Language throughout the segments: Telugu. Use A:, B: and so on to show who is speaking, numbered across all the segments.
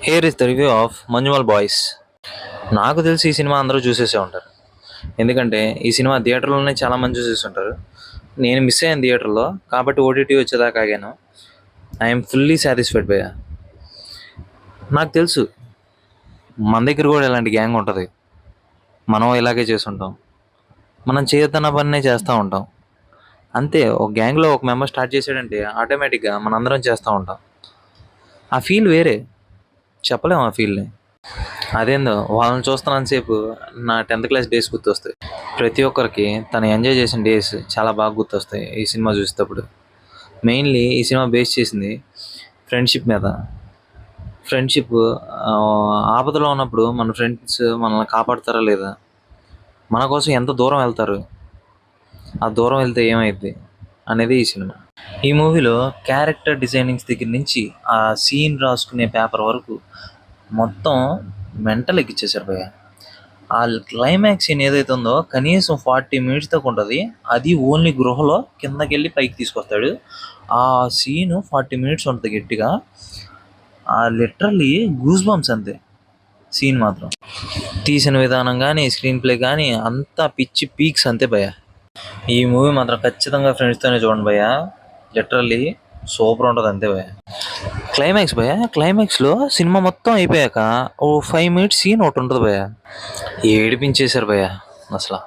A: Here is the review of Manjummel boys. నాకు తెలిసి ఈ సినిమా అందరూ చూసేసే ఉంటారు. ఎందుకంటే ఈ సినిమా థియేటర్లోనే చాలామంది చూసేసి ఉంటారు. నేను మిస్ అయ్యాను థియేటర్లో, కాబట్టి ఓటీటీ వచ్చేదాకా ఆగాను. ఐఎమ్ ఫుల్లీ సాటిస్ఫైడ్ భయ్య. నాకు తెలుసు మన దగ్గర కూడా ఇలాంటి గ్యాంగ్ ఉంటుంది. మనం ఇలాగే చేసుంటాం. మనం చేయొద్దన్న పనినే చేస్తూ ఉంటాం. అంతే, ఒక గ్యాంగ్లో ఒక మెంబర్ స్టార్ట్ చేసాడంటే ఆటోమేటిక్గా మనందరం చేస్తూ ఉంటాం. ఆ ఫీల్ వేరే, చెప్పలేము ఆ ఫీల్ని. అదేందో వాళ్ళని చూస్తున్నంతసేపు నా 10th క్లాస్ డేస్ గుర్తొస్తాయి. ప్రతి ఒక్కరికి తను ఎంజాయ్ చేసిన డేస్ చాలా బాగా గుర్తొస్తాయి ఈ సినిమా చూసేటప్పుడు. మెయిన్లీ ఈ సినిమా బేస్ చేసింది ఫ్రెండ్షిప్ మీద. ఫ్రెండ్షిప్ ఆపదలో ఉన్నప్పుడు మన ఫ్రెండ్స్ మనల్ని కాపాడతారా లేదా, మన కోసం ఎంత దూరం వెళ్తారు, ఆ దూరం వెళ్తే ఏమైద్ది అనేది ఈ సినిమా. ఈ మూవీలో క్యారెక్టర్ డిజైనింగ్స్ దగ్గర నుంచి ఆ సీన్ రాసుకునే పేపర్ వరకు మొత్తం మెంటల్ ఎక్కిచ్చేసారు భయ్య. ఆ క్లైమాక్స్ సీన్ ఏదైతే ఉందో కనీసం 40 మినిట్స్ దాకా ఉంటుంది. అది ఓన్లీ గృహలో కిందకి వెళ్ళి పైకి తీసుకొస్తాడు. ఆ సీన్ 40 మినిట్స్ ఉంటుంది గట్టిగా. లిటరల్లీ గూస్ బంప్స్ అంతే. సీన్ మాత్రం తీసిన విధానం కానీ స్క్రీన్ ప్లే కానీ అంతా పిచ్చి పీక్స్ అంతే భయ్య. ఈ మూవీ మాత్రం ఖచ్చితంగా ఫ్రెండ్స్తోనే చూడండి భయ్య. లిటరల్లీ సూపర్ ఉంటుంది అంతే భయ్య. క్లైమాక్స్ భయ్య, క్లైమాక్స్లో సినిమా మొత్తం అయిపోయాక ఓ 5 మినిట్స్ సీన్ ఒకటి ఉంటుంది భయ్య. ఏడిపించేశారు భయ్య అసలు.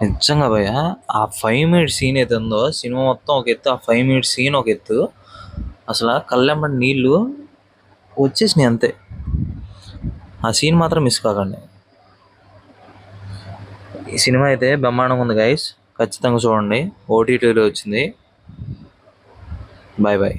A: నిజంగా భయ్య, ఆ 5 మినిట్స్ సీన్ అయితే ఉందో సినిమా మొత్తం ఒక ఎత్తు, ఆ 5 మినిట్స్ సీన్ ఒక ఎత్తు. అసలు కళ్ళెంబడి నీళ్ళు వచ్చేసినాయి అంతే. ఆ సీన్ మాత్రం మిస్ కాకండి. ఈ సినిమా అయితే బ్రహ్మాండంగా ఉంది గైస్, ఖచ్చితంగా చూడండి. ఓటీటీలో వచ్చింది. Bye bye.